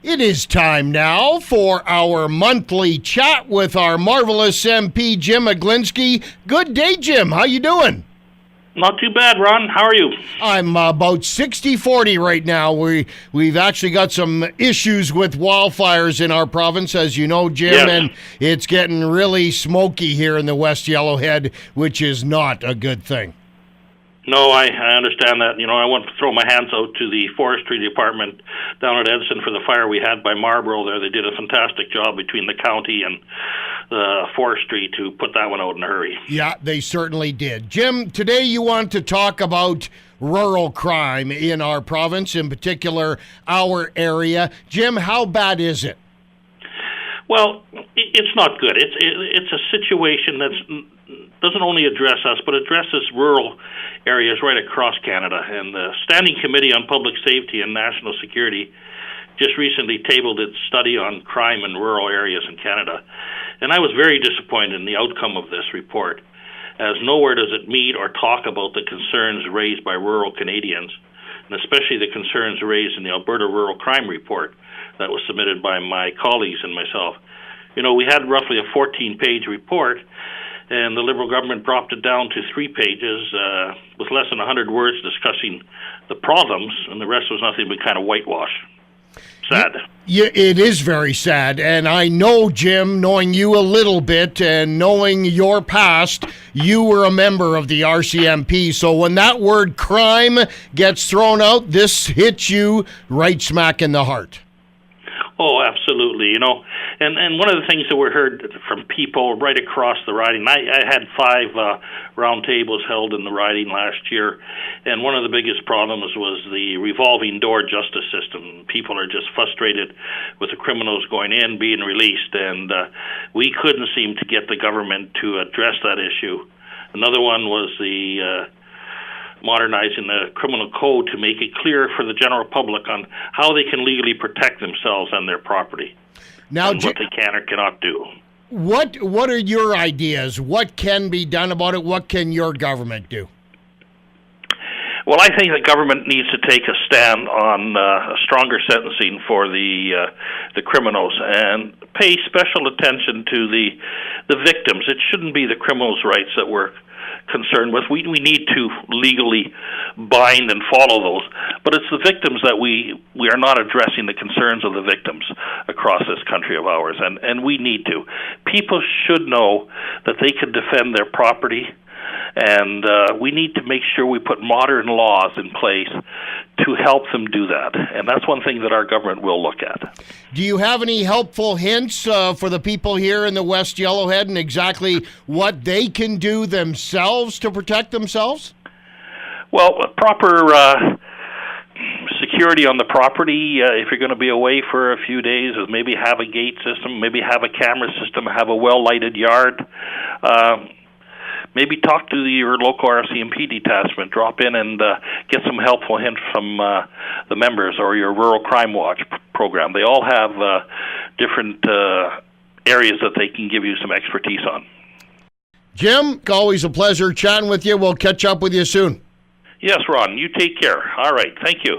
It is time now for our monthly chat with our marvelous MP, Jim Aglinski. Good day, Jim. How you doing? Not too bad, Ron. How are you? I'm about 60-40 right now. We've actually got some issues with wildfires in our province, as you know, Jim, Yes. and it's getting really smoky here in the West Yellowhead, which is not a good thing. No, I understand that. You know, I want to throw my hands out to the forestry department down at Edson for the fire we had by Marlborough there. They did a fantastic job between the county and forestry to put that one out in a hurry. Yeah, they certainly did. Jim, today you want to talk about rural crime in our province, in particular our area. Jim, how bad is it? Well, it's not good. It's a situation that doesn't only address us, but addresses rural areas right across Canada. And the Standing Committee on Public Safety and National Security just recently tabled its study on crime in rural areas in Canada. And I was very disappointed in the outcome of this report, as nowhere does it meet or talk about the concerns raised by rural Canadians, and especially the concerns raised in the Alberta Rural Crime Report that was submitted by my colleagues and myself. You know, we had roughly a 14-page report, and the Liberal government dropped it down to 3 pages with less than 100 words discussing the problems, and the rest was nothing but kind of whitewash. Sad. Yeah, it is very sad, and I know, Jim, knowing you a little bit and knowing your past, you were a member of the RCMP, so when that word crime gets thrown out, this hits you right smack in the heart. Oh, absolutely. You know, and one of the things that we heard from people right across the riding, I had 5 round tables held in the riding last year, and one of the biggest problems was the revolving door justice system. People are just frustrated with the criminals going in, being released, and we couldn't seem to get the government to address that issue. Another one was the modernizing the criminal code to make it clear for the general public on how they can legally protect themselves and their property, now, and what they can or cannot do. What are your ideas? What can be done about it? What can your government do? Well, I think the government needs to take a stand on stronger sentencing for the criminals and pay special attention to the victims. It shouldn't be the criminals' rights that we're concerned with. We need to legally bind and follow those, but it's the victims that we are not addressing the concerns of the victims across this country of ours, and we need to. People should know that they can defend their property, and we need to make sure we put modern laws in place to help them do that. And that's one thing that our government will look at. Do you have any helpful hints for the people here in the West Yellowhead and exactly what they can do themselves to protect themselves? Well, proper security on the property, if you're going to be away for a few days, is maybe have a gate system, maybe have a camera system, have a well-lighted yard. Maybe talk to your local RCMP detachment, drop in and get some helpful hints from the members or your Rural Crime Watch program. They all have different areas that they can give you some expertise on. Jim, always a pleasure chatting with you. We'll catch up with you soon. Yes, Ron, you take care. All right, thank you.